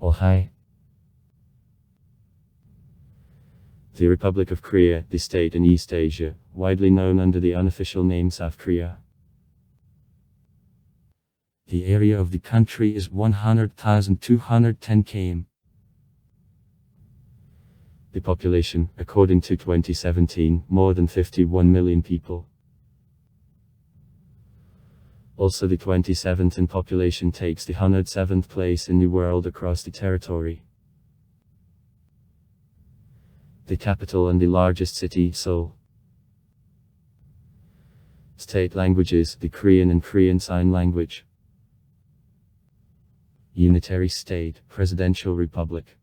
Ohai. The Republic of Korea, the state in East Asia, widely known under the unofficial name South Korea. The area of the country is 100,210 km. The population, according to 2017, more than 51 million people. Also the 27th in population takes the 107th place in the world across the territory. The capital and the largest city, Seoul. State languages, the Korean and Korean Sign Language. Unitary state, presidential republic.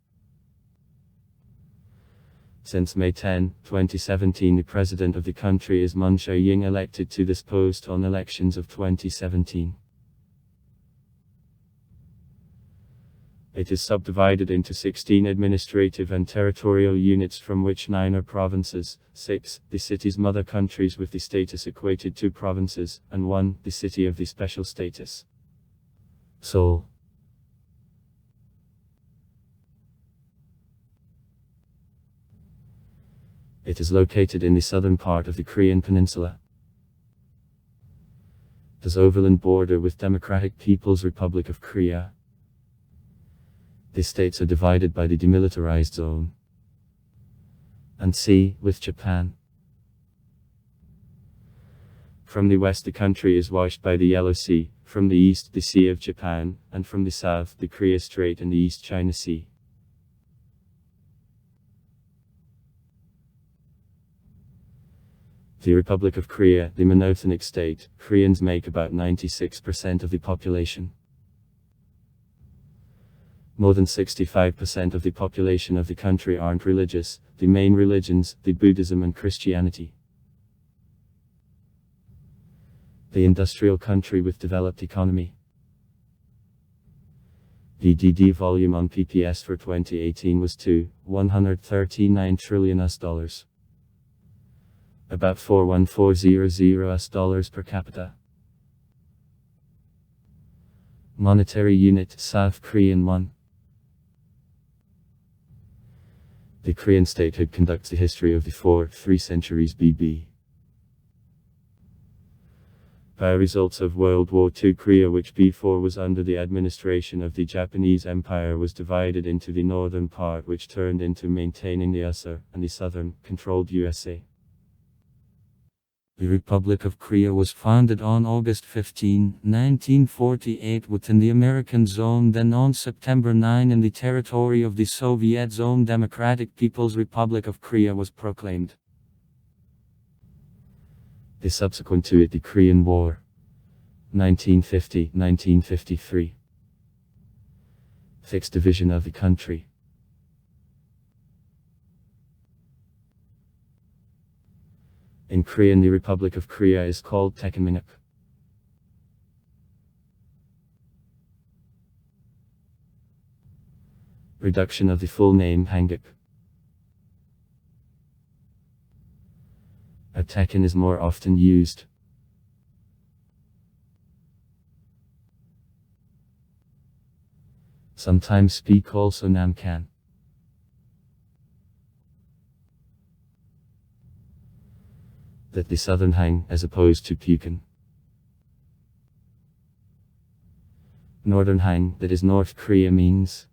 Since May 10, 2017, the president of the country is Moon Jae-in, elected to this post on elections of 2017. It is subdivided into 16 administrative and territorial units, from which 9 are provinces, 6, the city's mother countries with the status equated to provinces, and 1, the city of the special status. Seoul. It is located in the southern part of the Korean peninsula. It has overland border with Democratic People's Republic of Korea. The states are divided by the demilitarized zone and sea with Japan. From the west the country is washed by the Yellow Sea, from the east the Sea of Japan, and from the south the Korea Strait and the East China Sea. The Republic of Korea, the monoethnic state, Koreans make about 96% of the population. More than 65% of the population of the country aren't religious, the main religions, the Buddhism and Christianity. The industrial country with developed economy. The DD volume on PPS for 2018 was $139 trillion, about $41400 per capita. Monetary unit, South Korean won. The Korean statehood conducts the history of the 3 centuries BB. By results of World War II, Korea, which before was under the administration of the Japanese Empire, was divided into the northern part, which turned into maintaining the USSR, and the southern, controlled USA. The Republic of Korea was founded on August 15, 1948 within the American Zone, then on September 9 in the territory of the Soviet Zone. Democratic People's Republic of Korea was proclaimed. The subsequent to it, the Korean War, 1950-1953. Fixed division of the country. In Korean, the Republic of Korea is called Taekonminuk. Reduction of the full name Hanguk. A Taekon is more often used. Sometimes speak also Namkan. That the southern Hang, as opposed to Pukan. Northern Hang, that is North Korea, means.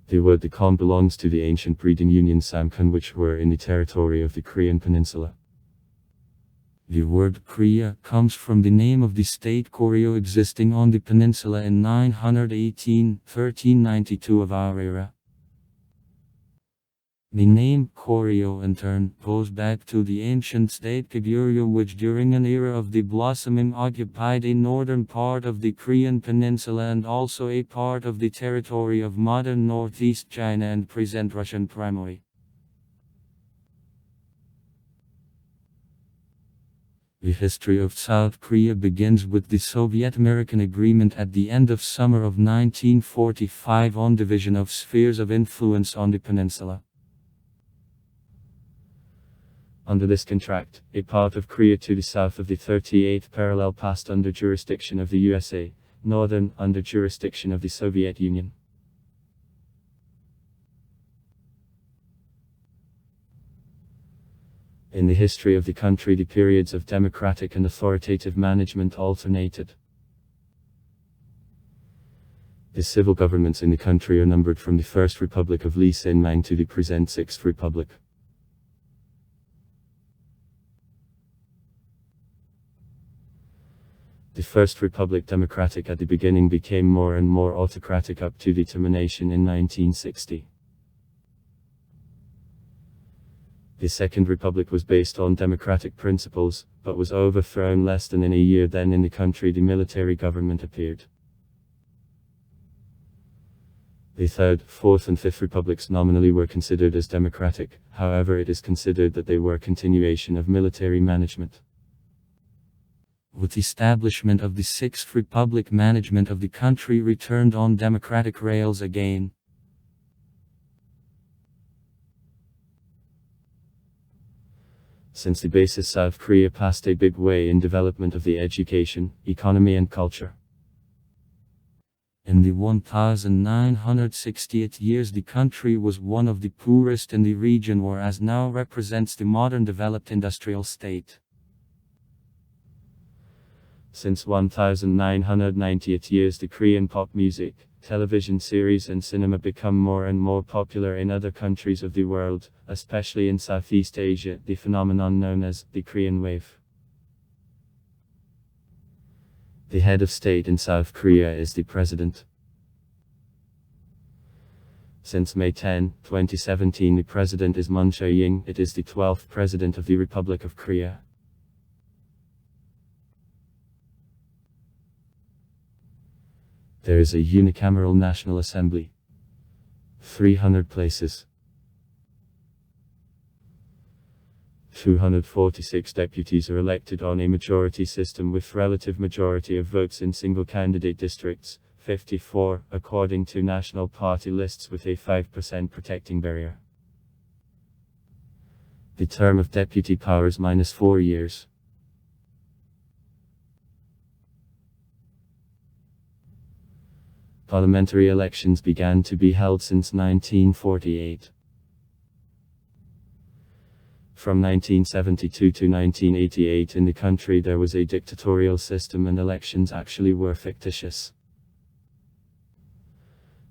The word Dakon belongs to the ancient breeding union Samkan, which were in the territory of the Korean peninsula. The word Korea comes from the name of the state Koryo, existing on the peninsula in 1392 of our era. The name Koryo in turn goes back to the ancient state Goguryeo, which during an era of the blossoming occupied a northern part of the Korean peninsula and also a part of the territory of modern northeast China and present Russian Crimea. The history of South Korea begins with the Soviet-American agreement at the end of summer of 1945 on division of spheres of influence on the peninsula. Under this contract, a part of Korea to the south of the 38th parallel passed under jurisdiction of the USA, northern, under jurisdiction of the Soviet Union. In the history of the country, the periods of democratic and authoritative management alternated. The civil governments in the country are numbered from the First Republic of Lee Hsien-Loong to the present Sixth Republic. The First Republic, democratic at the beginning, became more and more autocratic up to the termination in 1960. The Second Republic was based on democratic principles, but was overthrown less than in a year. Then in the country the military government appeared. The Third, Fourth and Fifth Republics nominally were considered as democratic, however it is considered that they were a continuation of military management. With the establishment of the Sixth Republic, management of the country returned on democratic rails again. Since the basis, South Korea passed a big way in development of the education, economy and culture. In the 1968 years the country was one of the poorest in the region, whereas now represents the modern developed industrial state. Since 1998 years the Korean pop music, television series and cinema become more and more popular in other countries of the world, especially in Southeast Asia, the phenomenon known as the Korean Wave. The head of state in South Korea is the president. Since May 10, 2017 the president is Moon Jae-in. It is the 12th president of the Republic of Korea. There is a unicameral National Assembly. 300 places. 246 deputies are elected on a majority system with relative majority of votes in single candidate districts, 54, according to national party lists, with a 5% protecting barrier. The term of deputy powers -4 years. Parliamentary elections began to be held since 1948. From 1972 to 1988 in the country there was a dictatorial system and elections actually were fictitious.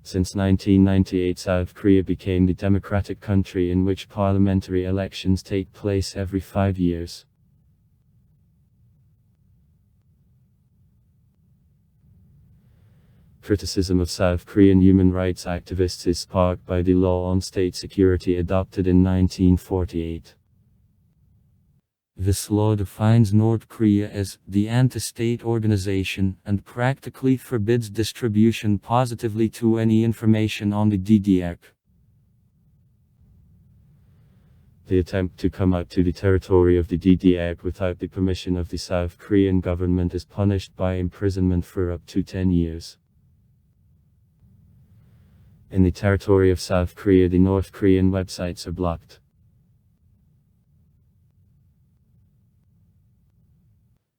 Since 1998 South Korea became the democratic country in which parliamentary elections take place every 5 years. Criticism of South Korean human rights activists is sparked by the law on state security adopted in 1948. This law defines North Korea as the anti-state organization and practically forbids distribution positively to any information on the DDR. The attempt to come out to the territory of the DDR without the permission of the South Korean government is punished by imprisonment for up to 10 years. In the territory of South Korea the North Korean websites are blocked.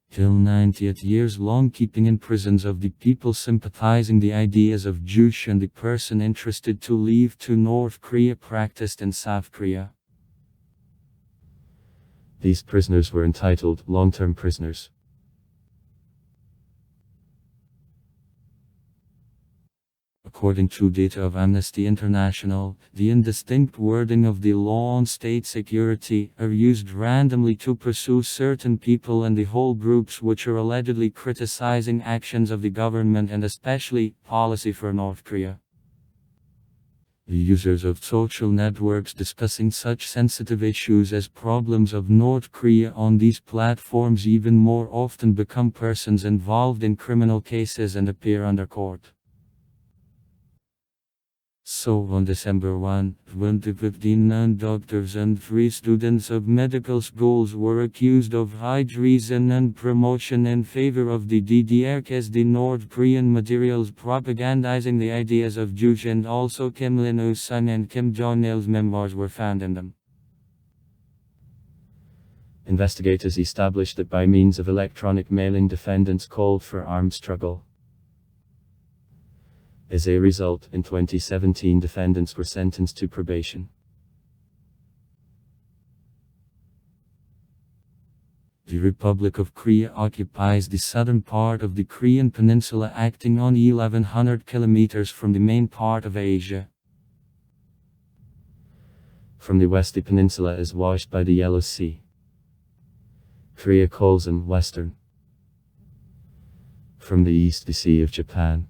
Till 90 years long keeping in prisons of the people sympathizing the ideas of Juche and the person interested to leave to North Korea practiced in South Korea. These prisoners were entitled long-term prisoners. According to data of Amnesty International, the indistinct wording of the law on state security are used randomly to pursue certain people and the whole groups which are allegedly criticizing actions of the government and especially policy for North Korea. The users of social networks discussing such sensitive issues as problems of North Korea on these platforms even more often become persons involved in criminal cases and appear under court. So on December 1, 2015 9 doctors and 3 students of medical schools were accused of high treason and promotion in favor of the DDR as the North Korean materials propagandizing the ideas of Juche, and also Kim Lin-oo's son and Kim Jong-il's memoirs were found in them. Investigators established that by means of electronic mailing defendants called for armed struggle. As a result, in 2017 defendants were sentenced to probation. The Republic of Korea occupies the southern part of the Korean peninsula, acting on 1100 kilometers from the main part of Asia. From the west, the peninsula is washed by the Yellow Sea. Korea calls them Western. From the east, the Sea of Japan.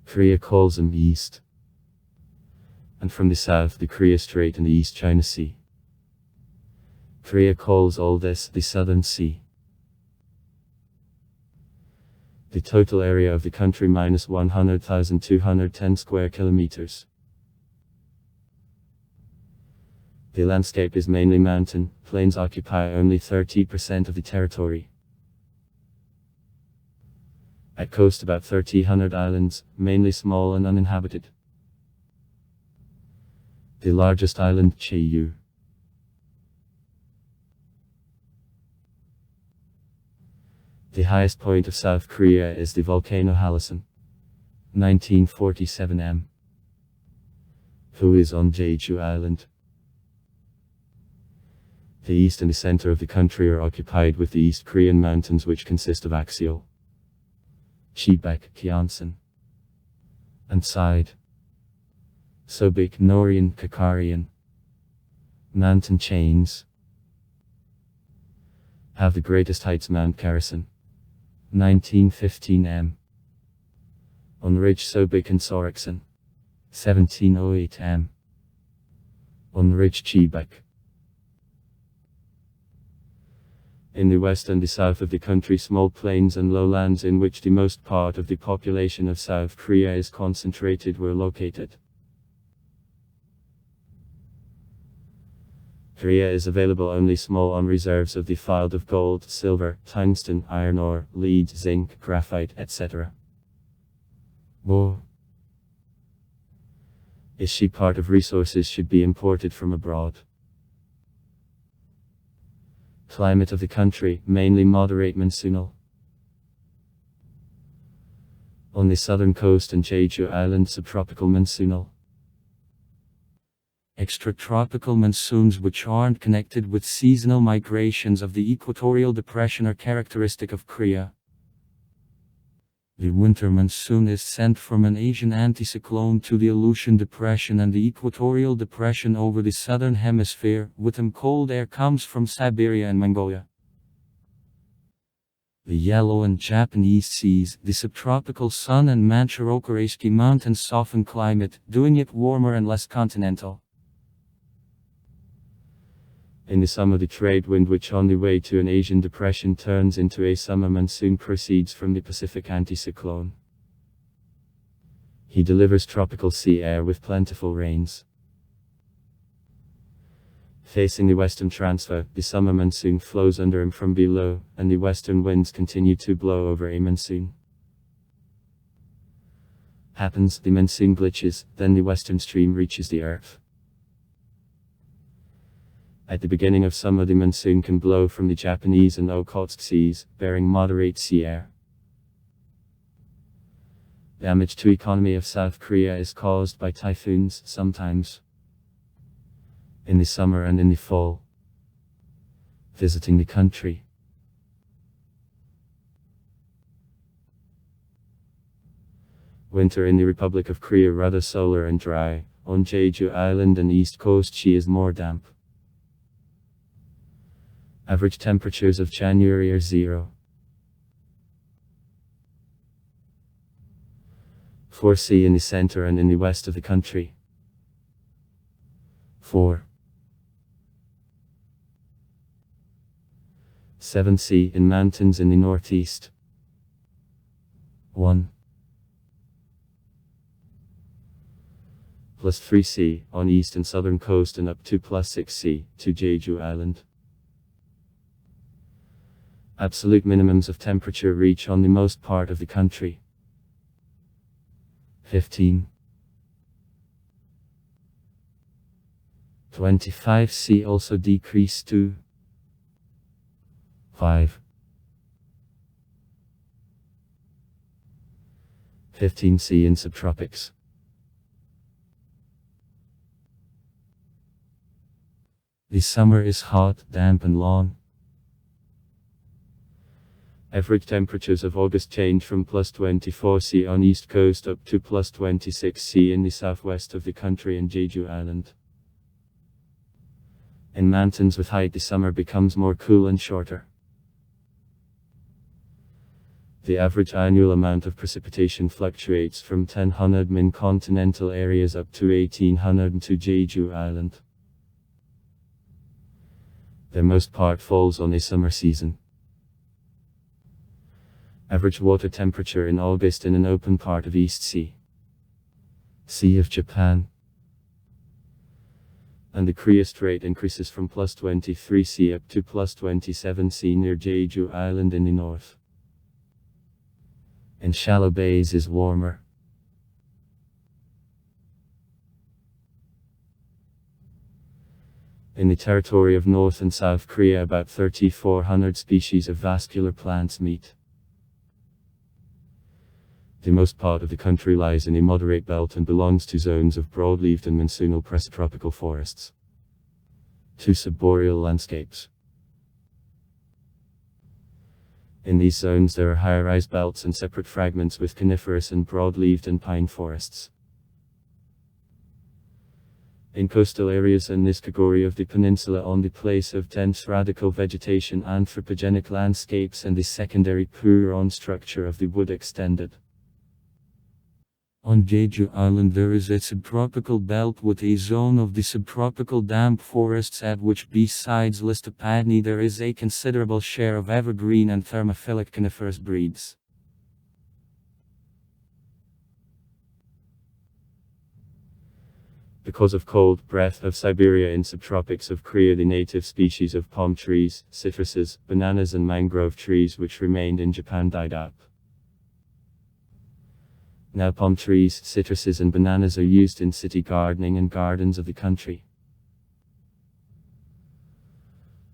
Korea calls them East. And from the south, the Korea Strait and the East China Sea. Korea calls all this the Southern Sea. The total area of the country minus 100,210 square kilometers. The landscape is mainly mountain, plains occupy only 30% of the territory. At coast about 1,300 islands, mainly small and uninhabited. The largest island, Jeju. The highest point of South Korea is the volcano Halasan, 1947 m, who is on Jeju Island. The east and the center of the country are occupied with the East Korean mountains, which consist of Axial, Chibak, Gyeongsan, and Side, Sobik, Norian, Kakarian. Mountain chains have the greatest heights: Mount Karasan, 1915 m, on ridge Sobik and Soriksan, 1708 m, on ridge Chibak. In the west and the south of the country, small plains and lowlands in which the most part of the population of South Korea is concentrated were located. Korea is available only small on reserves of the field of gold, silver, tungsten, iron ore, lead, zinc, graphite, etc. Whoa. Is she part of resources should be imported from abroad. Climate of the country, mainly moderate monsoonal. On the southern coast and Jeju Island, subtropical monsoonal. Extratropical monsoons, which aren't connected with seasonal migrations of the equatorial depression, are characteristic of Korea. The winter monsoon is sent from an Asian anticyclone to the Aleutian Depression and the Equatorial Depression over the southern hemisphere. With them, cold air comes from Siberia and Mongolia. The Yellow and Japanese Seas, the subtropical sun and Manchukuo mountains soften climate, doing it warmer and less continental. In the summer, the trade wind, which on the way to an Asian depression turns into a summer monsoon, proceeds from the Pacific anticyclone. He delivers tropical sea air with plentiful rains. Facing the western transfer, the summer monsoon flows under him from below, and the western winds continue to blow over a monsoon. Happens, the monsoon glitches, then the western stream reaches the earth. At the beginning of summer, the monsoon can blow from the Japanese and Okhotsk seas, bearing moderate sea air. Damage to economy of South Korea is caused by typhoons, sometimes in the summer and in the fall. Visiting the country. Winter in the Republic of Korea rather solar and dry. On Jeju Island and East Coast she is more damp. Average temperatures of January are 0. 4°C in the center and in the west of the country. 4. 7°C in mountains in the northeast. 1. Plus 3°C on east and southern coast and up to plus 6°C to Jeju Island. Absolute minimums of temperature reach on the most part of the country. 15. 25°C also decrease to 5. 15 C in subtropics. The summer is hot, damp and long. Average temperatures of August change from +24 C on east coast up to +26 C in the southwest of the country and Jeju Island. In mountains with height, the summer becomes more cool and shorter. The average annual amount of precipitation fluctuates from 1000 min continental areas up to 1800 to Jeju Island. The most part falls on a summer season. Average water temperature in August in an open part of East Sea, Sea of Japan. And the Korea Strait increases from +23 C up to +27 C near Jeju Island in the north. In shallow bays is warmer. In the territory of North and South Korea, about 3,400 species of vascular plants meet. The most part of the country lies in a moderate belt and belongs to zones of broad-leaved and monsoonal prestropical forests. 2 subboreal landscapes. In these zones there are high-rise belts and separate fragments with coniferous and broad-leaved and pine forests. In coastal areas in this category of the peninsula, on the place of dense radical vegetation, anthropogenic landscapes and the secondary Puron structure of the wood extended. On Jeju Island there is a subtropical belt with a zone of the subtropical damp forests at which, besides Listopadni, there is a considerable share of evergreen and thermophilic coniferous breeds. Because of cold breath of Siberia in subtropics of Korea, the native species of palm trees, citruses, bananas and mangrove trees which remained in Japan died out. Now palm trees, citruses and bananas are used in city gardening and gardens of the country.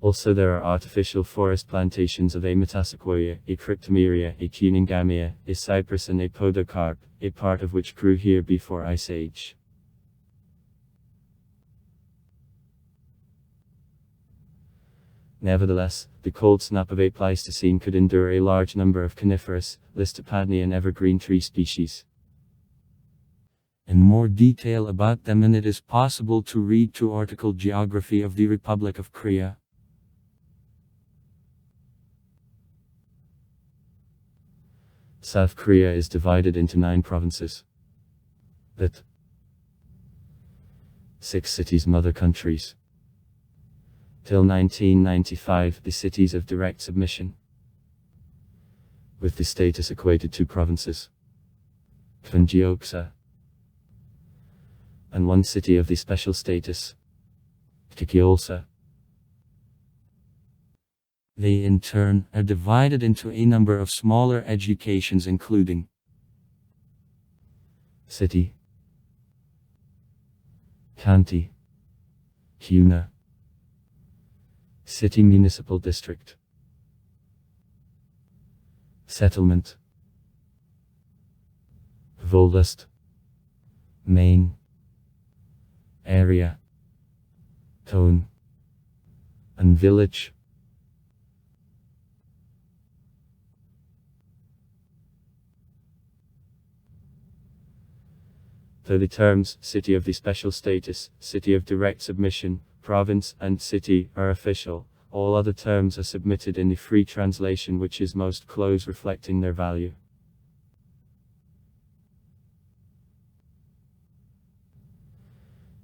Also there are artificial forest plantations of a metasequoia, a cryptomeria, a cunningamia, a cypress and a podocarp, a part of which grew here before Ice Age. Nevertheless, the cold snap of a Pleistocene could endure a large number of coniferous, Listopadni and evergreen tree species. In more detail about them, and it is possible to read to article Geography of the Republic of Korea. South Korea is divided into 9 provinces. That 6 cities, mother countries. Till 1995, the cities of direct submission, with the status equated to provinces. Gyeongsa. And 1 city of the special status, Gyeolsa. They in turn are divided into a number of smaller educations including city, county, Huna, city municipal district, settlement, Voldust, main, area, tone, and village. Though the terms city of the special status, city of direct submission, province, and city are official, all other terms are submitted in the free translation, which is most close reflecting their value.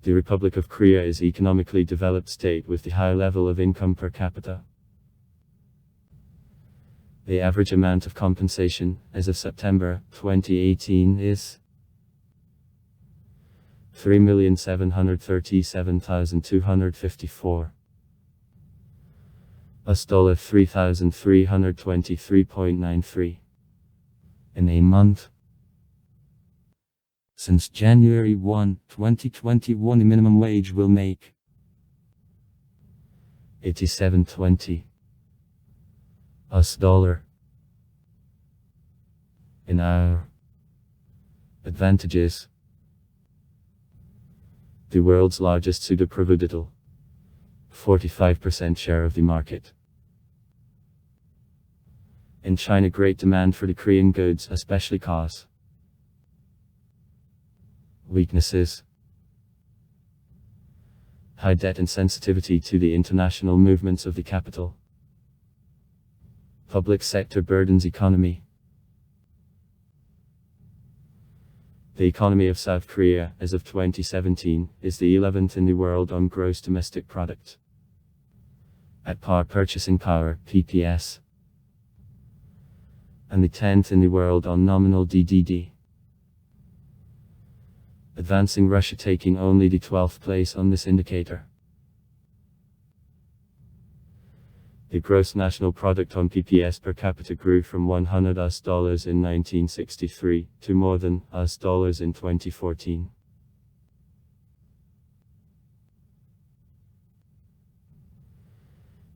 The Republic of Korea is an economically developed state with the high level of income per capita. The average amount of compensation, as of September 2018, is 3,737,254. $3,323.93. In a month. Since January 1, 2021, the minimum wage will make $87.20 US dollar an hour. Advantages: the world's largest pseudoproductival, 45% share of the market. In China, great demand for the Korean goods, especially cars. Weaknesses: high debt and sensitivity to the international movements of the capital. Public sector burdens economy. The economy of South Korea, as of 2017, is the 11th in the world on gross domestic product. At par purchasing power, PPS. And the 10th in the world on nominal DDD. Advancing Russia taking only the 12th place on this indicator. The gross national product on PPS per capita grew from $100 in 1963 to more than $100 in 2014.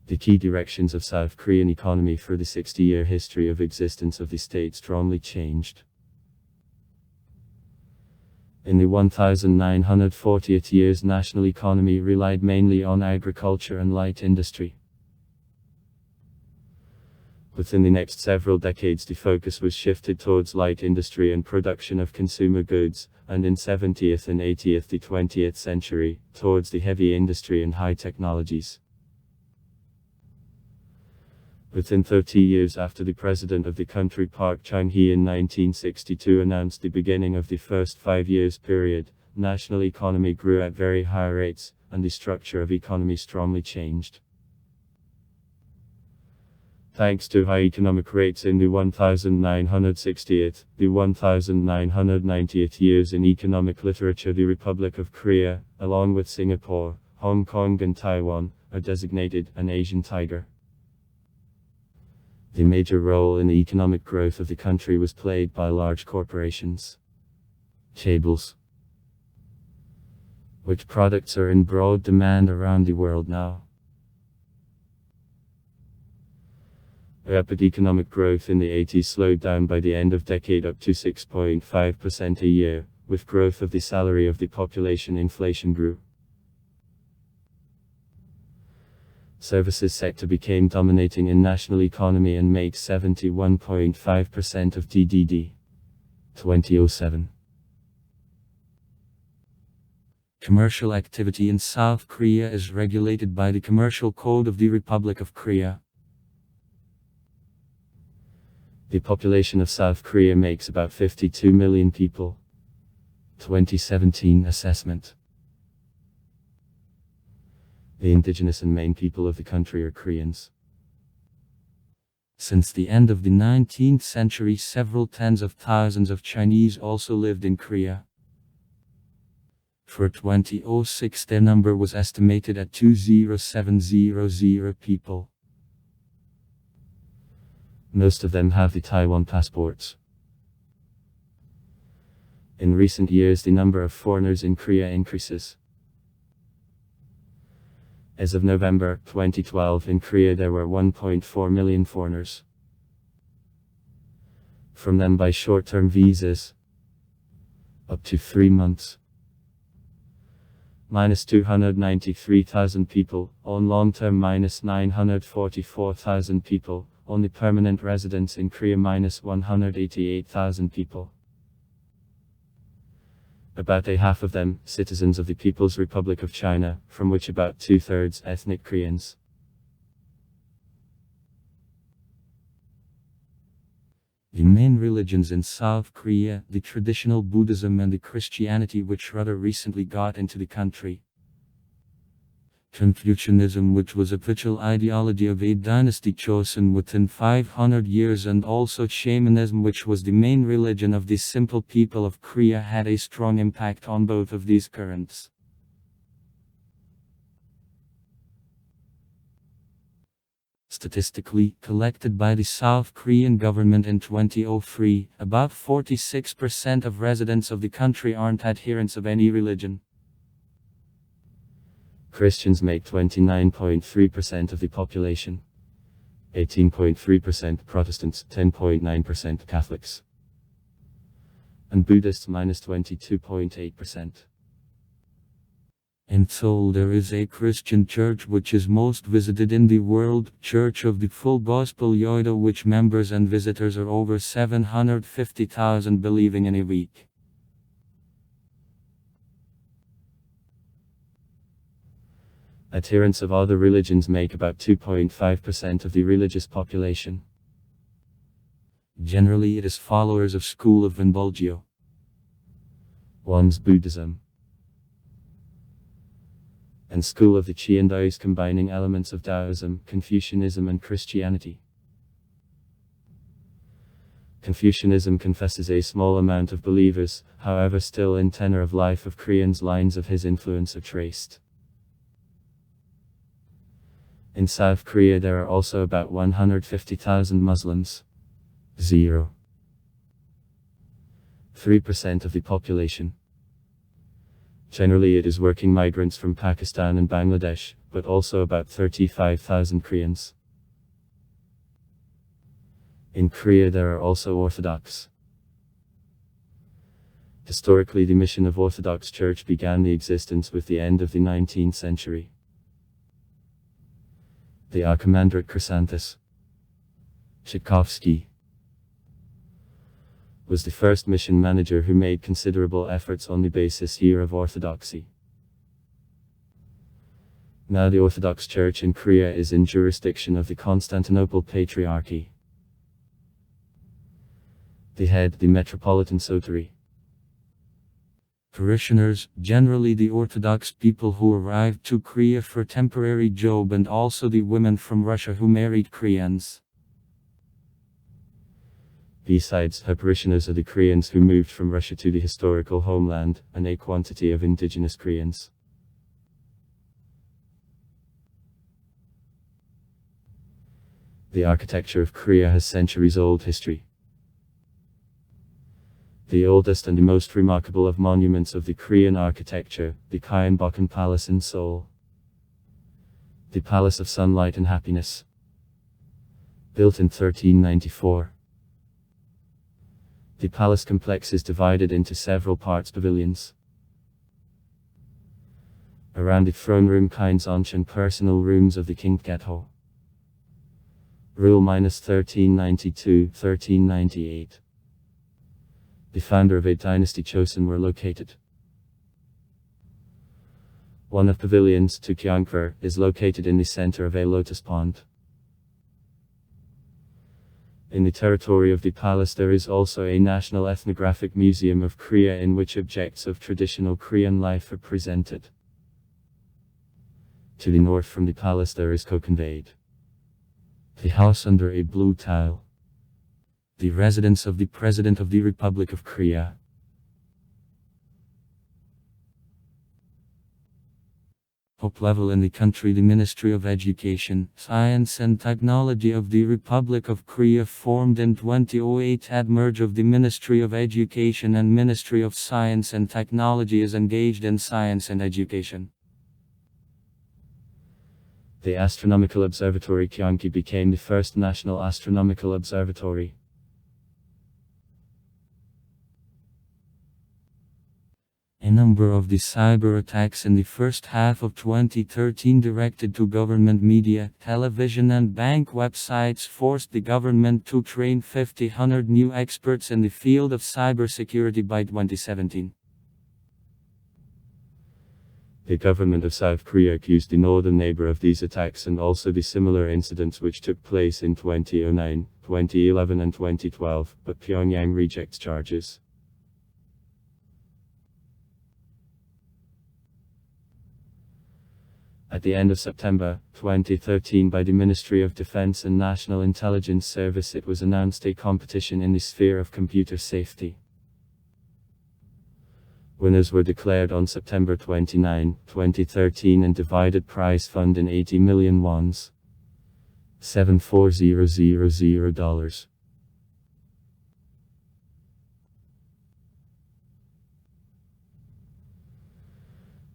The key directions of South Korean economy for the 60-year history of existence of the state strongly changed. In the 1940th years, national economy relied mainly on agriculture and light industry. Within the next several decades, the focus was shifted towards light industry and production of consumer goods, and in 70th and 80th the 20th century, towards the heavy industry and high technologies. Within 30 years after the president of the country, Park Chung-hee, in 1962 announced the beginning of the first 5 years period, national economy grew at very high rates, and the structure of economy strongly changed. Thanks to high economic rates in the 1960th, the 1990th years in economic literature, the Republic of Korea, along with Singapore, Hong Kong and Taiwan, are designated an Asian tiger. The major role in the economic growth of the country was played by large corporations. Chaebols, which products are in broad demand around the world now. Rapid economic growth in the 80s slowed down by the end of decade up to 6.5% a year, with growth of the salary of the population. Inflation grew. Services sector became dominating in national economy and made 71.5% of DDD. 2007. Commercial activity in South Korea is regulated by the Commercial Code of the Republic of Korea. The population of South Korea makes about 52 million people. 2017 assessment. The indigenous and main people of the country are Koreans. Since the end of the 19th century, several tens of thousands of Chinese also lived in Korea. For 2006, their number was estimated at 20700 people. Most of them have the Taiwan passports. In recent years, the number of foreigners in Korea increases. As of November 2012, in Korea there were 1.4 million foreigners. From them by short-term visas, up to 3 months. Minus 293,000 people, on long-term minus 944,000 people. Only permanent residents in Korea minus 188,000 people. About a half of them, citizens of the People's Republic of China, from which about 2/3 ethnic Koreans. The main religions in South Korea, the traditional Buddhism and the Christianity, which rather recently got into the country. Confucianism, which was a official ideology of a dynasty chosen within 500 years, and also shamanism, which was the main religion of the simple people of Korea, had a strong impact on both of these currents. Statistically, collected by the South Korean government in 2003, about 46% of residents of the country aren't adherents of any religion. Christians make 29.3% of the population. 18.3% Protestants, 10.9% Catholics. and Buddhists -22.8%. In Seoul there is a Christian church which is most visited in the world, Church of the Full Gospel Yoido, which members and visitors are over 750,000 believing in a week. Adherents of other religions make about 2.5% of the religious population. Generally it is followers of School of Vinbulgyo. One's Buddhism and School of the Qian combining elements of Taoism, Confucianism and Christianity. Confucianism confesses a small amount of believers, however still in tenor of life of Koreans lines of his influence are traced. In South Korea there are also about 150,000 Muslims. 0.3% of the population. Generally it is working migrants from Pakistan and Bangladesh, but also about 35,000 Koreans. In Korea there are also Orthodox. Historically the mission of Orthodox Church began the existence with the end of the 19th century. The Archimandrite Chrysanthus Tchaikovsky was the first mission manager who made considerable efforts on the basis here of orthodoxy. Now the Orthodox Church in Korea is in jurisdiction of the Constantinople Patriarchy. The head, the Metropolitan Sotery. Parishioners, generally the Orthodox people who arrived to Korea for temporary job and also the women from Russia who married Koreans. Besides, her parishioners are the Koreans who moved from Russia to the historical homeland, and a quantity of indigenous Koreans. The architecture of Korea has centuries-old history. The oldest and the most remarkable of monuments of the Korean architecture, the Gyeongbokgung Palace in Seoul. The Palace of Sunlight and Happiness. Built in 1394. The palace complex is divided into several parts pavilions. Around the throne room and personal rooms of the King Ketho. Rule -1392-1398. The founder of a dynasty Chosun were located. One of pavilions, to Gyeongpur, is located in the center of a lotus pond. In the territory of the palace there is also a National Ethnographic Museum of Korea in which objects of traditional Korean life are presented. To the north from the palace there is Kokonvade, the house under a blue tile, the residence of the President of the Republic of Korea. Top level in the country, the Ministry of Education, Science and Technology of the Republic of Korea formed in 2008. At merge of the Ministry of Education and Ministry of Science and Technology is engaged in science and education. The Astronomical Observatory Gyeonggi became the first national astronomical observatory. A number of the cyber attacks in the first half of 2013 directed to government media, television and bank websites forced the government to train 5,000 new experts in the field of cybersecurity by 2017. The government of South Korea accused the northern neighbor of these attacks and also the similar incidents which took place in 2009, 2011 and 2012, but Pyongyang rejects charges. At the end of September 2013 by the Ministry of Defense and National Intelligence Service it was announced a competition in the sphere of computer safety. Winners were declared on September 29, 2013 and divided prize fund in 80 million wons. $74000.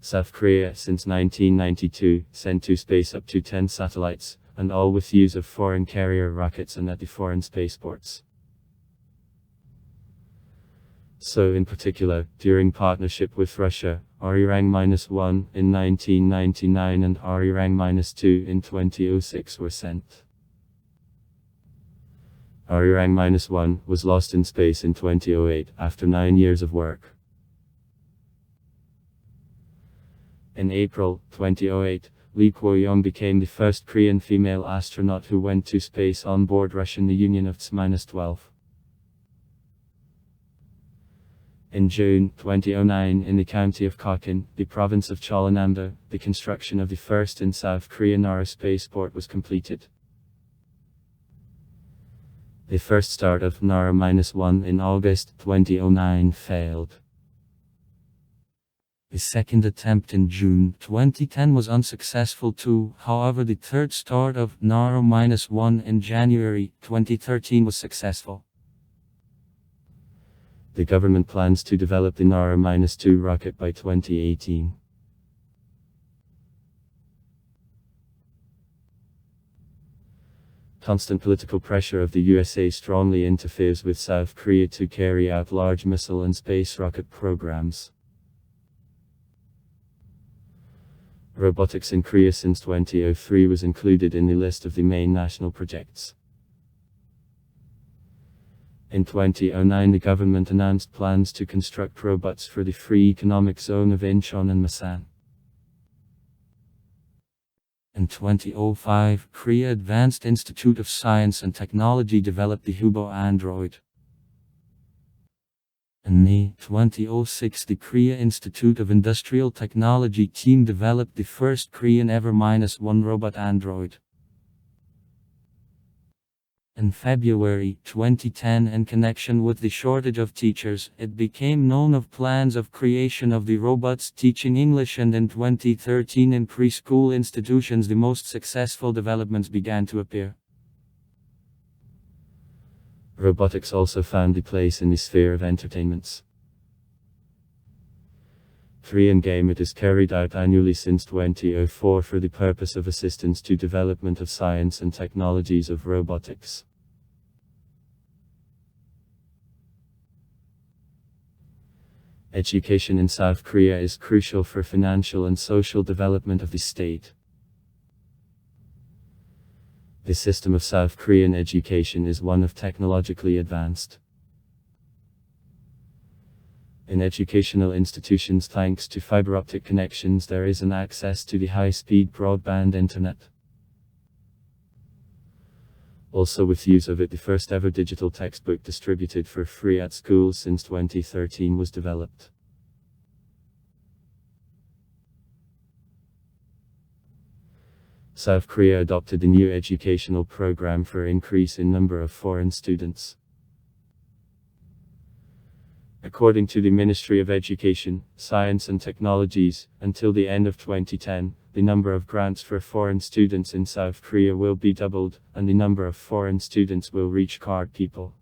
South Korea, since 1992, sent to space up to 10 satellites, and all with use of foreign carrier rockets and at the foreign spaceports. So in particular, during partnership with Russia, Arirang-1 in 1999 and Arirang-2 in 2006 were sent. Arirang-1 was lost in space in 2008 after 9 years of work. In April 2008, Lee Kuo-yong became the first Korean female astronaut who went to space on board Russian Union of Ts-12. In June 2009, in the county of Gakhin, the province of Jeollanam-do, the construction of the first in South Korea Nara spaceport was completed. The first start of Nara-1 in August 2009 failed. The second attempt in June 2010 was unsuccessful too, however the third start of Nara-1 in January 2013 was successful. The government plans to develop the Nara-2 rocket by 2018. Constant political pressure of the USA strongly interferes with South Korea to carry out large missile and space rocket programs. Robotics in Korea since 2003 was included in the list of the main national projects. In 2009, the government announced plans to construct robots for the Free Economic Zone of Incheon and Masan. In 2005, Korea Advanced Institute of Science and Technology developed the Hubo android. In May 2006, the Korea Institute of Industrial Technology team developed the first Korean ever -1 robot android. In February 2010, in connection with the shortage of teachers, it became known of plans of creation of the robots teaching English, and in 2013 in preschool institutions the most successful developments began to appear. Robotics also found a place in the sphere of entertainments. Korean Game It is carried out annually since 2004 for the purpose of assistance to development of science and technologies of robotics. Education in South Korea is crucial for financial and social development of the state. The system of South Korean education is one of technologically advanced. In educational institutions, thanks to fiber optic connections, there is an access to the high-speed broadband internet. Also, with use of it, the first ever digital textbook distributed for free at schools since 2013 was developed. South Korea adopted a new educational program for increase in number of foreign students. According to the Ministry of Education, Science and Technologies, until the end of 2010, the number of grants for foreign students in South Korea will be doubled, and the number of foreign students will reach card people.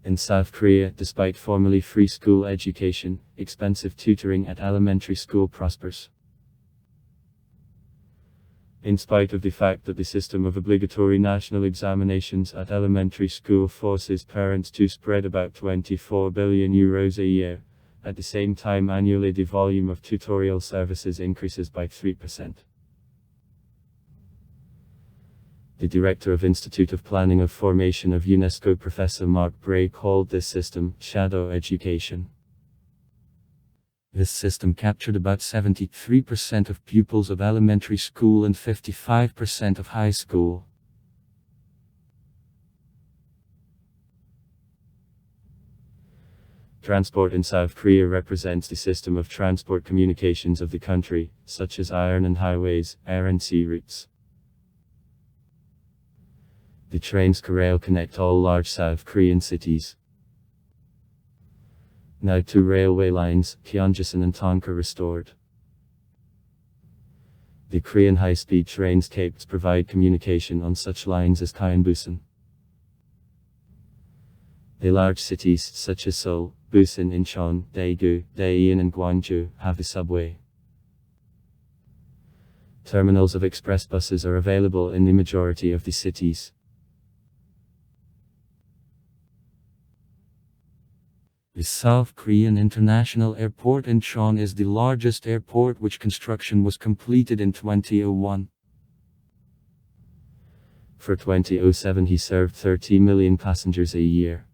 In South Korea, despite formerly free school education, expensive tutoring at elementary school prospers. In spite of the fact that the system of obligatory national examinations at elementary school forces parents to spread about 24 billion euros a year, at the same time annually the volume of tutorial services increases by 3%. The director of Institute of Planning of Formation of UNESCO, Professor Mark Bray, called this system shadow education. This system captured about 73% of pupils of elementary school and 55% of high school. Transport in South Korea represents the system of transport communications of the country, such as iron and highways, air and sea routes. The trains Korail connect all large South Korean cities. Now 2 railway lines, Gyeonggi and Tongka, restored. The Korean high-speed trains capes provide communication on such lines as Gyeongbusan. The large cities such as Seoul, Busan, Incheon, Daegu, Daejeon and Gwangju have the subway. Terminals of express buses are available in the majority of the cities. The South Korean International Airport Incheon is the largest airport which construction was completed in 2001. For 2007 he served 30 million passengers a year.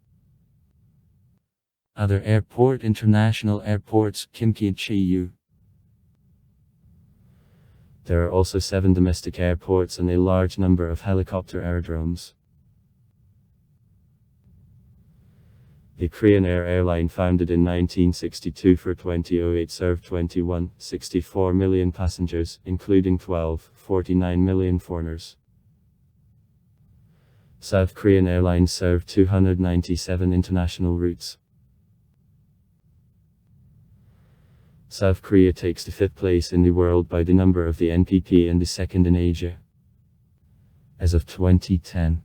Other international airports, Kimki-Cheju. There are also 7 domestic airports and a large number of helicopter aerodromes. The Korean Air airline, founded in 1962, for 2008 served 21.64 million passengers, including 12.49 million foreigners. South Korean Airlines served 297 international routes. South Korea takes the 5th place in the world by the number of the NPP and the 2nd in Asia. As of 2010,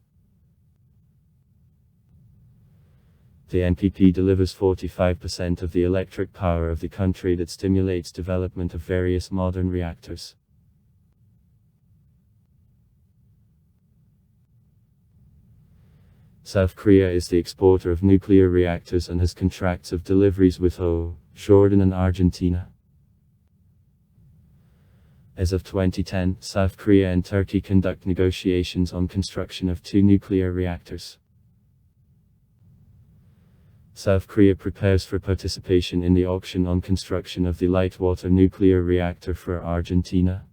the NPP delivers 45% of the electric power of the country that stimulates development of various modern reactors. South Korea is the exporter of nuclear reactors and has contracts of deliveries with Jordan and Argentina. As of 2010, South Korea and Turkey conduct negotiations on construction of 2 nuclear reactors. South Korea prepares for participation in the auction on construction of the light water nuclear reactor for Argentina.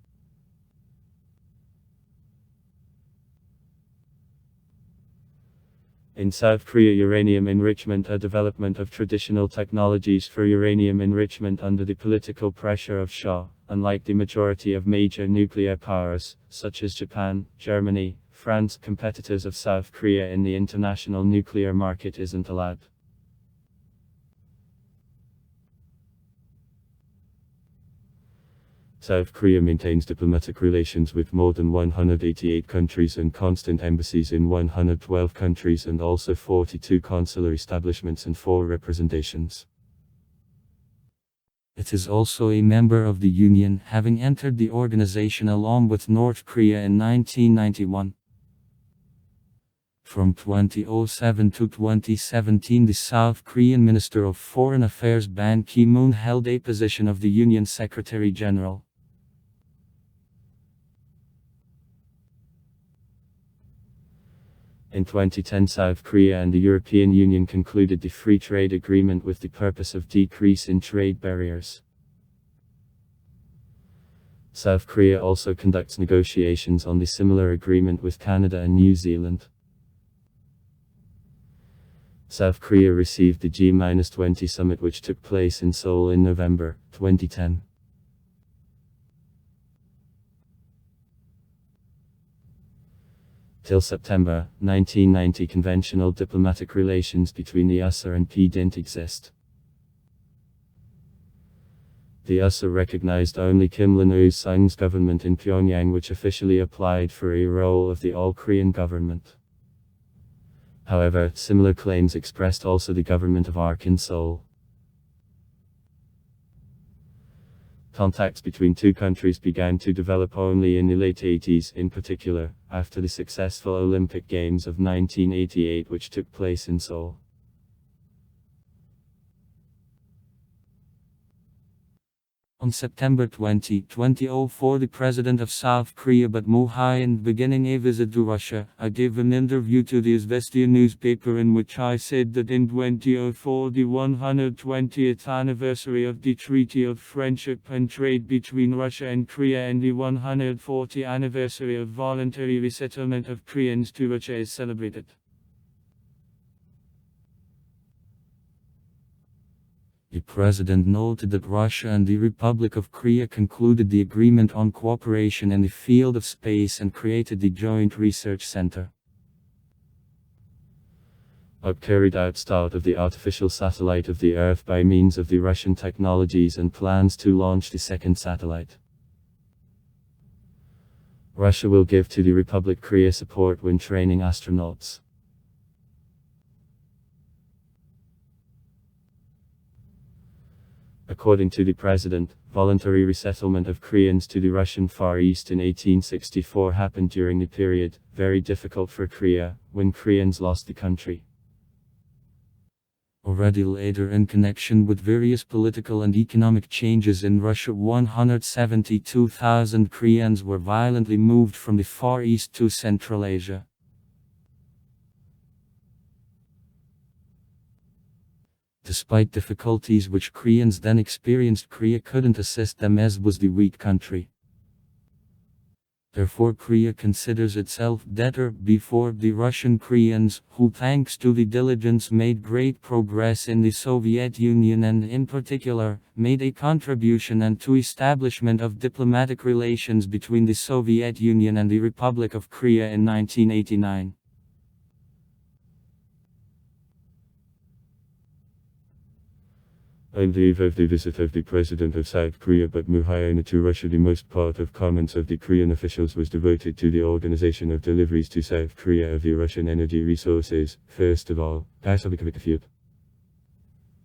In South Korea, uranium enrichment, a development of traditional technologies for uranium enrichment under the political pressure of Shah, unlike the majority of major nuclear powers, such as Japan, Germany, France, competitors of South Korea in the international nuclear market isn't allowed. South Korea maintains diplomatic relations with more than 188 countries and constant embassies in 112 countries, and also 42 consular establishments and 4 representations. It is also a member of the Union, having entered the organization along with North Korea in 1991. From 2007 to 2017, the South Korean Minister of Foreign Affairs Ban Ki-moon held a position of the Union Secretary General. In 2010, South Korea and the European Union concluded the Free Trade Agreement with the purpose of decrease in trade barriers. South Korea also conducts negotiations on the similar agreement with Canada and New Zealand. South Korea received the G-20 summit, which took place in Seoul in November 2010. Till September 1990, conventional diplomatic relations between the USA and P didn't exist. The USA recognized only Kim Il-sung's government in Pyongyang, which officially applied for a role of the all-Korean government. However, similar claims expressed also the government of ARC in Seoul. Contacts between 2 countries began to develop only in the late 80s, in particular, after the successful Olympic Games of 1988, which took place in Seoul. On September 20, 2004, the President of South Korea, Park Moo-hyun, beginning a visit to Russia, I gave an interview to the Izvestia newspaper in which I said that in 2004, the 120th anniversary of the Treaty of Friendship and Trade between Russia and Korea and the 140th anniversary of voluntary resettlement of Koreans to Russia is celebrated. The President noted that Russia and the Republic of Korea concluded the agreement on cooperation in the field of space and created the Joint Research Center. Park carried out start of the artificial satellite of the Earth by means of the Russian technologies and plans to launch the 2nd satellite. Russia will give to the Republic Korea support when training astronauts. According to the President, voluntary resettlement of Koreans to the Russian Far East in 1864 happened during the period, very difficult for Korea, when Koreans lost the country. Already later, in connection with various political and economic changes in Russia, 172,000 Koreans were violently moved from the Far East to Central Asia. Despite difficulties which Koreans then experienced, Korea couldn't assist them as was the weak country. Therefore, Korea considers itself debtor before the Russian Koreans, who thanks to the diligence made great progress in the Soviet Union and in particular, made a contribution and to establishment of diplomatic relations between the Soviet Union and the Republic of Korea in 1989. On the eve of the visit of the President of South Korea but Muhaina to Russia, the most part of comments of the Korean officials was devoted to the organization of deliveries to South Korea of the Russian energy resources. First of all,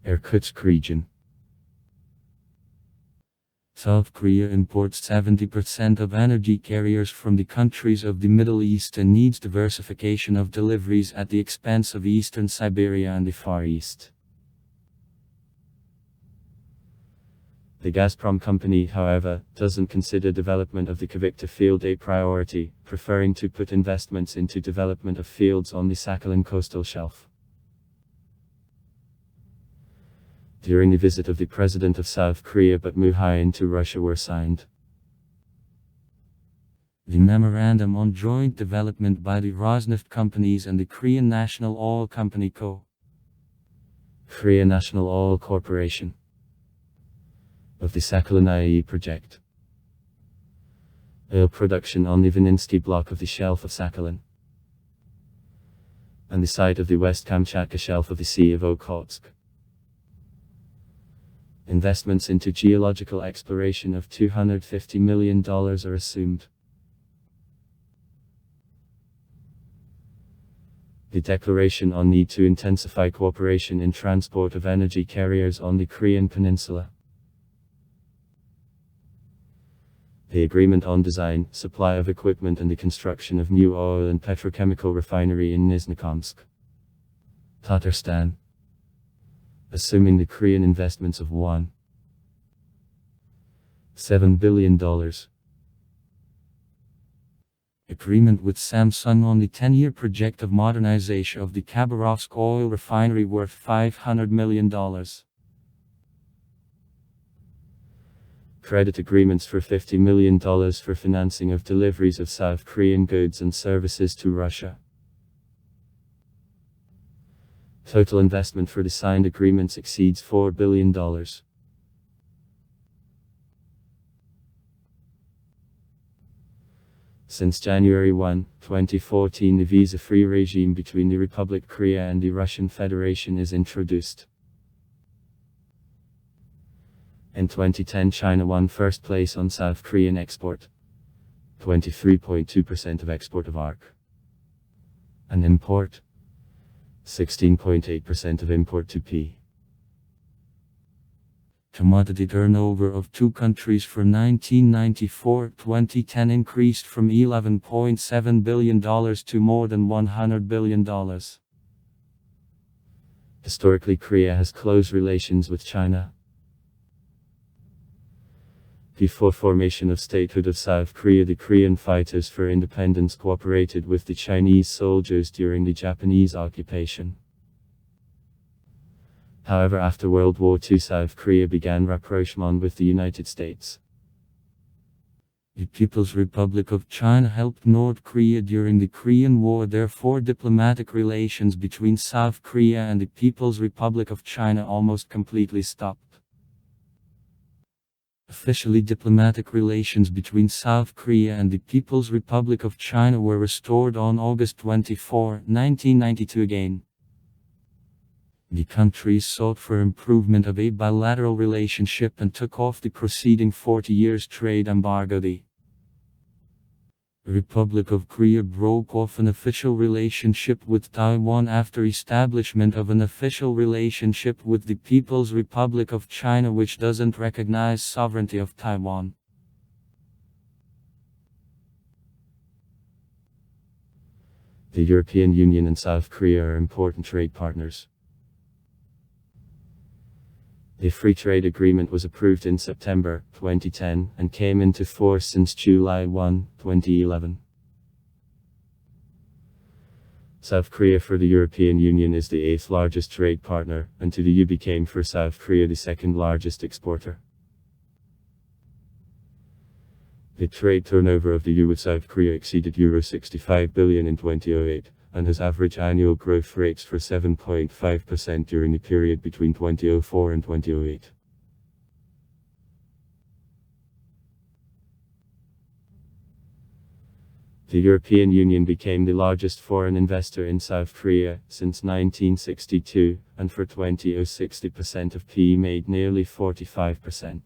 Irkutsk region. South Korea imports 70% of energy carriers from the countries of the Middle East and needs diversification of deliveries at the expense of Eastern Siberia and the Far East. The Gazprom company, however, doesn't consider development of the Kavikta field a priority, preferring to put investments into development of fields on the Sakhalin coastal shelf. During the visit of the President of South Korea but Muhain to Russia were signed the Memorandum on Joint Development by the Rosneft companies and the Korean National Oil Company Co. Korea National Oil Corporation of the Sakhalin IE project. Oil production on the Vininsky block of the shelf of Sakhalin and the site of the West Kamchatka shelf of the Sea of Okhotsk. Investments into geological exploration of $250 million are assumed. The declaration on need to intensify cooperation in transport of energy carriers on the Korean peninsula. The agreement on design, supply of equipment and the construction of new oil and petrochemical refinery in Nizhnekamsk, Tatarstan, assuming the Korean investments of $1.7 billion. Agreement with Samsung on the 10-year project of modernization of the Khabarovsk oil refinery worth $500 million. Credit agreements for $50 million for financing of deliveries of South Korean goods and services to Russia. Total investment for the signed agreements exceeds $4 billion. Since January 1, 2014, the visa-free regime between the Republic of Korea and the Russian Federation is introduced. In 2010, China won first place on South Korean export, 23.2% of export of ARC, and import, 16.8% of import to P. Commodity turnover of two countries for 1994-2010 increased from $11.7 billion to more than $100 billion. Historically, Korea has close relations with China. Before formation of statehood of South Korea, the Korean fighters for independence cooperated with the Chinese soldiers during the Japanese occupation. However, after World War II, South Korea began rapprochement with the United States. The People's Republic of China helped North Korea during the Korean War, therefore diplomatic relations between South Korea and the People's Republic of China almost completely stopped. Officially, diplomatic relations between South Korea and the People's Republic of China were restored on August 24, 1992 again. The countries sought for improvement of a bilateral relationship and took off the preceding 40 years trade embargo. The Republic of Korea broke off an official relationship with Taiwan after establishment of an official relationship with the People's Republic of China, which doesn't recognize sovereignty of Taiwan. The European Union and South Korea are important trade partners. The free trade agreement was approved in September 2010 and came into force since July 1, 2011. South Korea for the European Union is the 8th largest trade partner, and to the EU became for South Korea the 2nd largest exporter. The trade turnover of the EU with South Korea exceeded Euro 65 billion in 2008, and has average annual growth rates for 7.5% during the period between 2004 and 2008. The European Union became the largest foreign investor in South Korea since 1962, and for 2006 60% of PE made nearly 45%.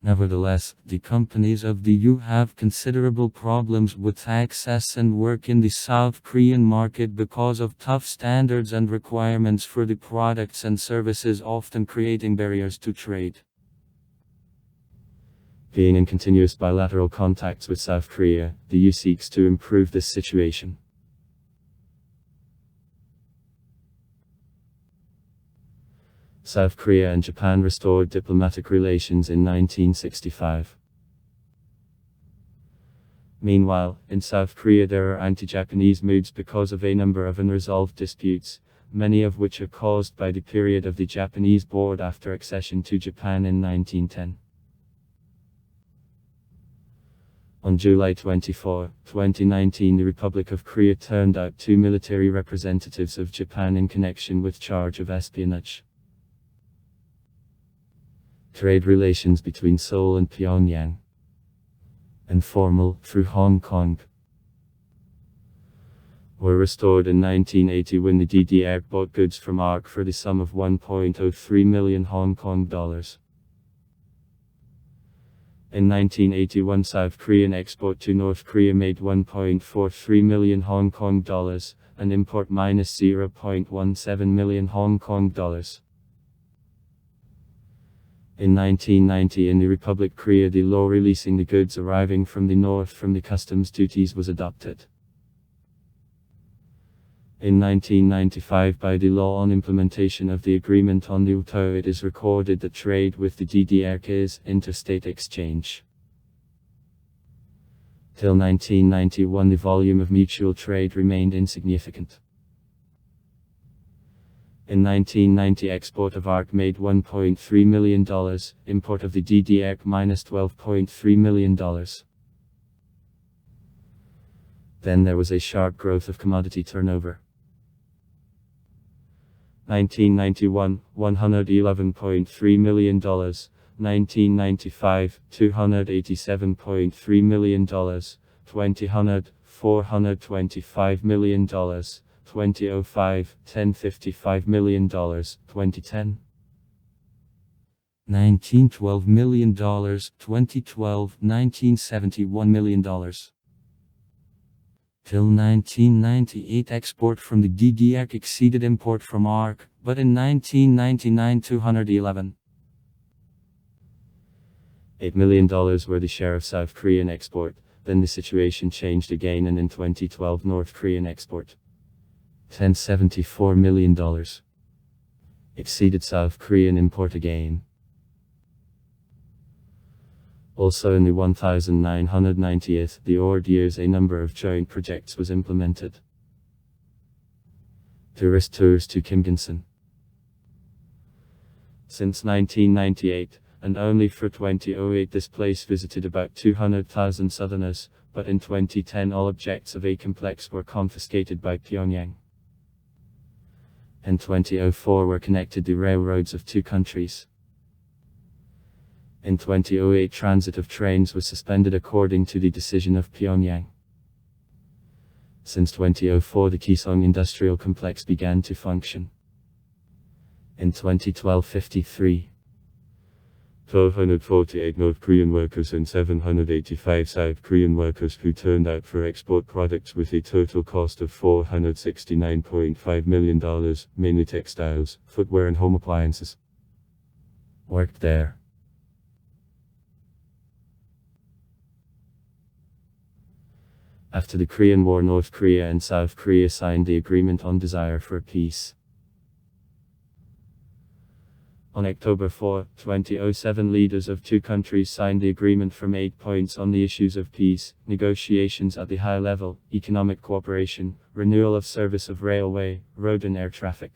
Nevertheless, the companies of the EU have considerable problems with access and work in the South Korean market because of tough standards and requirements for the products and services, often creating barriers to trade. Being in continuous bilateral contacts with South Korea, the EU seeks to improve this situation. South Korea and Japan restored diplomatic relations in 1965. Meanwhile, in South Korea there are anti-Japanese moods because of a number of unresolved disputes, many of which are caused by the period of the Japanese board after accession to Japan in 1910. On July 24, 2019, the Republic of Korea turned out 2 military representatives of Japan in connection with charge of espionage. Trade relations between Seoul and Pyongyang. Informal, through Hong Kong, were restored in 1980 when the DDR bought goods from ARC for the sum of 1.03 million Hong Kong dollars. In 1981, South Korean export to North Korea made 1.43 million Hong Kong dollars, and import minus 0.17 million Hong Kong dollars. In 1990, in the Republic of Korea, the law releasing the goods arriving from the north from the customs duties was adopted. In 1995, by the law on implementation of the agreement on the UTO, it is recorded that trade with the DDR is interstate exchange. Till 1991, the volume of mutual trade remained insignificant. In 1990, export of ARC made $1.3 million, import of the DDR minus $12.3 million. Then there was a sharp growth of commodity turnover. 1991, $111.3 million, 1995, $287.3 million, 2000, $425 million, 2005, $1055 million, 2010, $1912 million, 2012, $1971 million. Till 1998, export from the DDR exceeded import from ARC, but in 1999 $211. $8 million were the share of South Korean export. Then the situation changed again, and in 2012 North Korean export, $1074 million, exceeded South Korean import again. Also in the 1990th, the odd years, a number of joint projects was implemented. Tourist tours to Kim Gunsan. Since 1998, and only for 2008, this place visited about 200,000 Southerners, but in 2010 all objects of a complex were confiscated by Pyongyang. In 2004 were connected the railroads of two countries. In 2008 transit of trains was suspended according to the decision of Pyongyang. Since 2004 the Kaesong Industrial Complex began to function. In 2012 1,248 North Korean workers and 785 South Korean workers who turned out for export products with a total cost of $469.5 million, mainly textiles, footwear and home appliances, worked there. After the Korean War, North Korea and South Korea signed the Agreement on Desire for Peace. On October 4, 2007, leaders of two countries signed the agreement from 8 points on the issues of peace, negotiations at the high level, economic cooperation, renewal of service of railway, road and air traffic.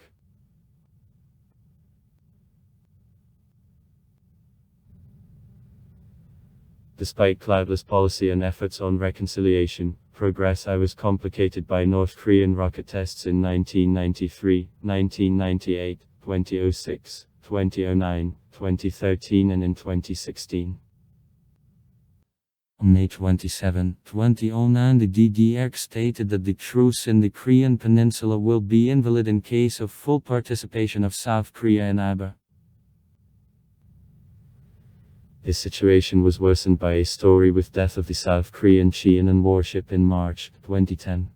Despite cloudless policy and efforts on reconciliation, progress was complicated by North Korean rocket tests in 1993, 1998, 2006. 2009, 2013 and in 2016. On May 27, 2009, the DDR stated that the truce in the Korean peninsula will be invalid in case of full participation of South Korea in ABA. This situation was worsened by a story with death of the South Korean Cheonan warship in March 2010.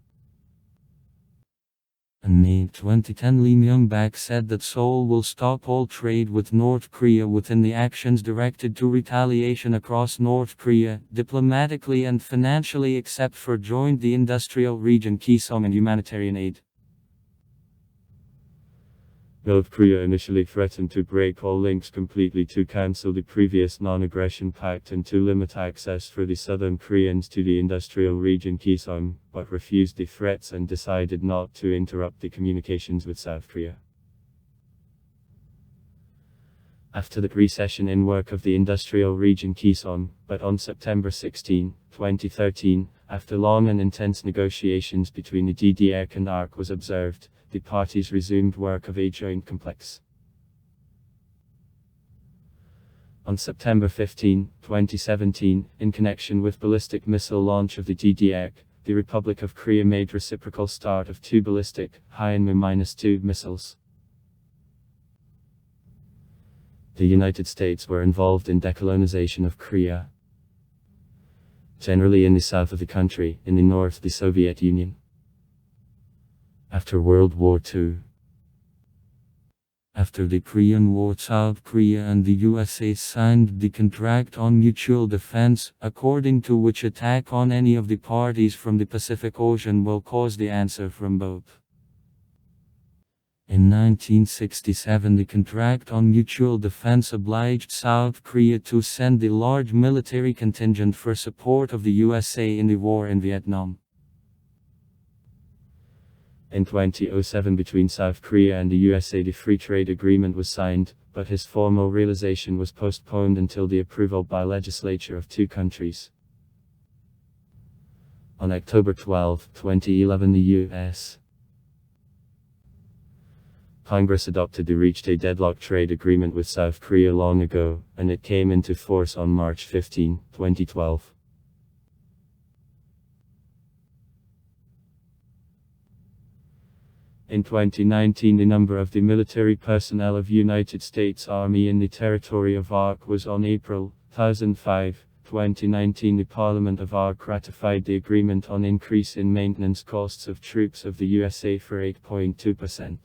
In May 2010, Lee Myung-bak said that Seoul will stop all trade with North Korea within the actions directed to retaliation across North Korea, diplomatically and financially except for joint the industrial region Keesong and humanitarian aid. North Korea initially threatened to break all links completely to cancel the previous non-aggression pact and to limit access for the Southern Koreans to the industrial region Keesong, but refused the threats and decided not to interrupt the communications with South Korea. After the recession in work of the industrial region Keesong, but on September 16, 2013, after long and intense negotiations between the DDR and ARC was observed, the parties resumed work of a joint complex. On September 15, 2017, in connection with ballistic missile launch of the DDR, the Republic of Korea made reciprocal start of 2 ballistic, Hyunmoo-2 missiles. The United States were involved in decolonization of Korea. Generally in the south of the country, in the north the Soviet Union. After World War II. After the Korean War, South Korea and the USA signed the Contract on Mutual Defense, according to which attack on any of the parties from the Pacific Ocean will cause the answer from both. In 1967, the Contract on Mutual Defense obliged South Korea to send a large military contingent for support of the USA in the war in Vietnam. In 2007, between South Korea and the USA, the Free Trade Agreement was signed, but his formal realization was postponed until the approval by legislature of two countries. On October 12, 2011, the U.S. Congress adopted the reached a deadlocked trade agreement with South Korea long ago, and it came into force on March 15, 2012. In 2019, the number of the military personnel of United States Army in the territory of ARC was on April 2005, 2019. The Parliament of ARC ratified the agreement on increase in maintenance costs of troops of the USA for 8.2%.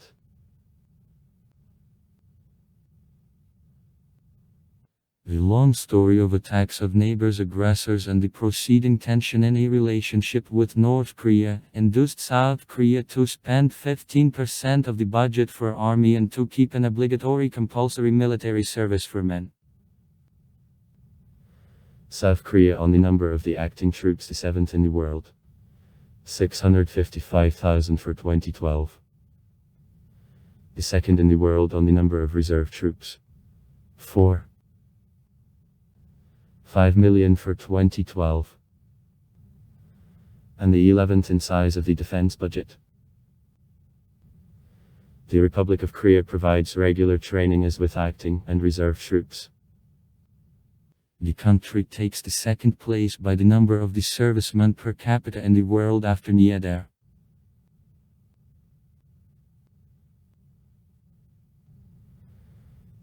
The long story of attacks of neighbors, aggressors, and the proceeding tension in a relationship with North Korea induced South Korea to spend 15% of the budget for army and to keep an obligatory compulsory military service for men. South Korea on the number of the acting troops, the 7th in the world. 655,000 for 2012. The 2nd in the world on the number of reserve troops. 5 million for 2012. And the 11th in size of the defense budget. The Republic of Korea provides regular training as with acting and reserve troops. The country takes the 2nd place by the number of the servicemen per capita in the world after Niger.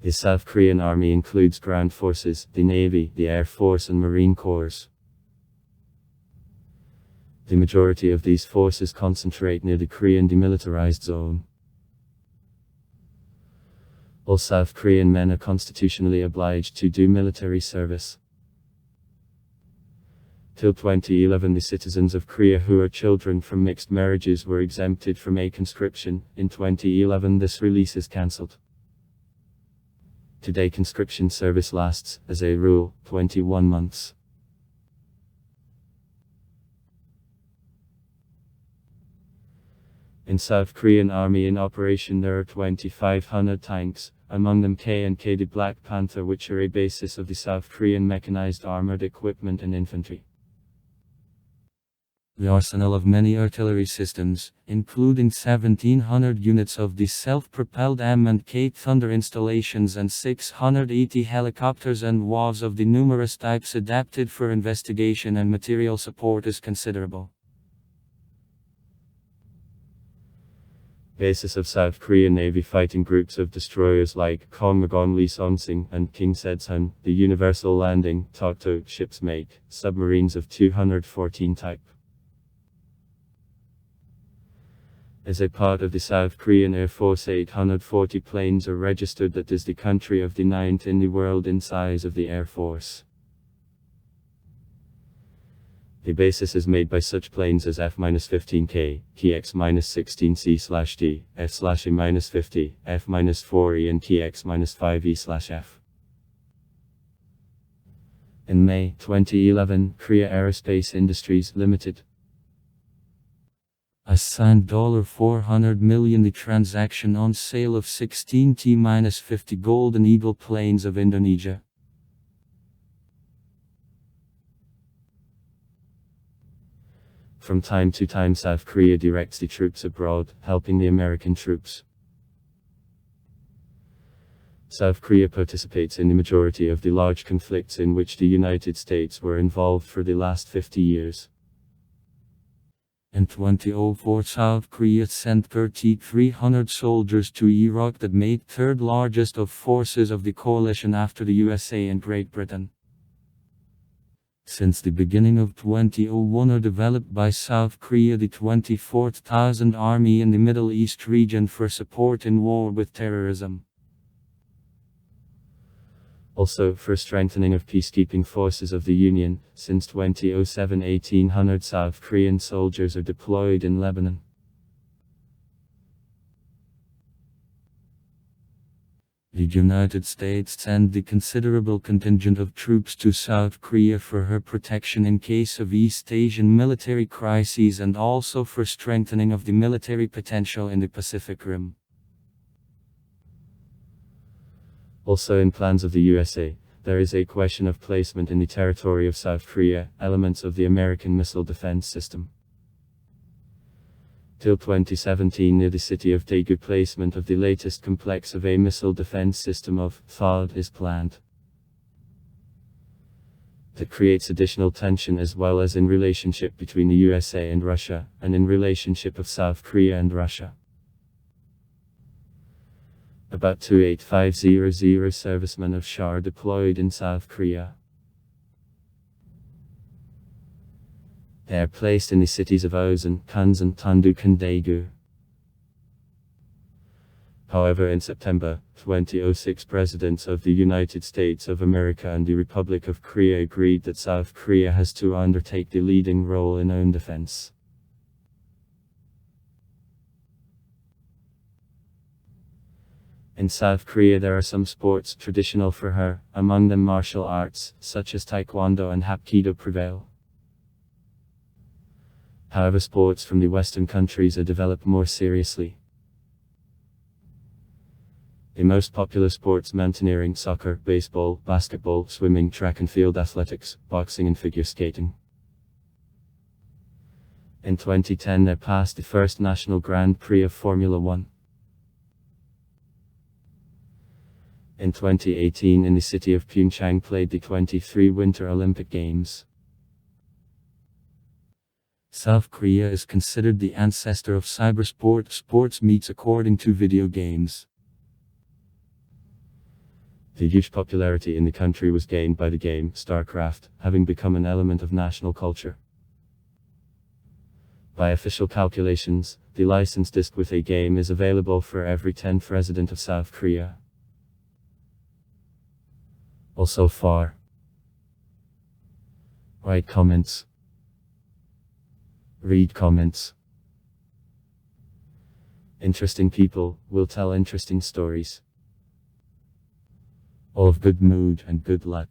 The South Korean Army includes ground forces, the Navy, the Air Force and Marine Corps. The majority of these forces concentrate near the Korean demilitarized zone. All South Korean men are constitutionally obliged to do military service. Till 2011, the citizens of Korea who are children from mixed marriages were exempted from a conscription. In 2011, this release is cancelled. Today conscription service lasts, as a rule, 21 months. In South Korean Army in operation there are 2,500 tanks, among them K&K the Black Panther, which are a basis of the South Korean mechanized armored equipment and infantry. The arsenal of many artillery systems, including 1,700 units of the self-propelled M&K Thunder installations and 680 helicopters and WAVs of the numerous types adapted for investigation and material support, is considerable. Basis of South Korean Navy fighting groups of destroyers like Kongmagon Lee Song-sing and King Sedsun, the Universal Landing Tokto ships make submarines of 214 type. As a part of the South Korean Air Force, 840 planes are registered. That is the country of the 9th in the world in size of the Air Force. The basis is made by such planes as F-15K, KX-16C/D, F/A-50, F-4E and KX-5E/F. In May 2011, Korea Aerospace Industries Limited assigned $400 million the transaction on sale of 16 T-50 Golden Eagle planes of Indonesia. From time to time South Korea directs the troops abroad, helping the American troops. South Korea participates in the majority of the large conflicts in which the United States were involved for the last 50 years. In 2004, South Korea sent 3,300 soldiers to Iraq, that made third largest of forces of the coalition after the USA and Great Britain. Since the beginning of 2001 are developed by South Korea the 24,000 Army in the Middle East region for support in war with terrorism. Also, for strengthening of peacekeeping forces of the Union, since 2007 1,800 South Korean soldiers are deployed in Lebanon. The United States sent the considerable contingent of troops to South Korea for her protection in case of East Asian military crises and also for strengthening of the military potential in the Pacific Rim. Also in plans of the USA, there is a question of placement in the territory of South Korea, elements of the American missile defense system. Till 2017 near the city of Daegu placement of the latest complex of a missile defense system of THAAD is planned. That creates additional tension as well as in relationship between the USA and Russia, and in relationship of South Korea and Russia. About 28500 servicemen of SHAR deployed in South Korea. They are placed in the cities of Osan, Kunsan, Tonduk and Daegu. However, in September 2006, presidents of the United States of America and the Republic of Korea agreed that South Korea has to undertake the leading role in own defense. In South Korea there are some sports traditional for her, among them martial arts, such as Taekwondo and Hapkido prevail. However, sports from the Western countries are developed more seriously. The most popular sports: mountaineering, soccer, baseball, basketball, swimming, track and field athletics, boxing and figure skating. In 2010 there passed the first National Grand Prix of Formula 1. In 2018 in the city of Pyeongchang played the 23 Winter Olympic Games. South Korea is considered the ancestor of cybersport sports meets according to video games. The huge popularity in the country was gained by the game StarCraft, having become an element of national culture. By official calculations, the license disc with a game is available for every 10th resident of South Korea. Also far. Write comments. Read comments. Interesting people will tell interesting stories. All of good mood and good luck.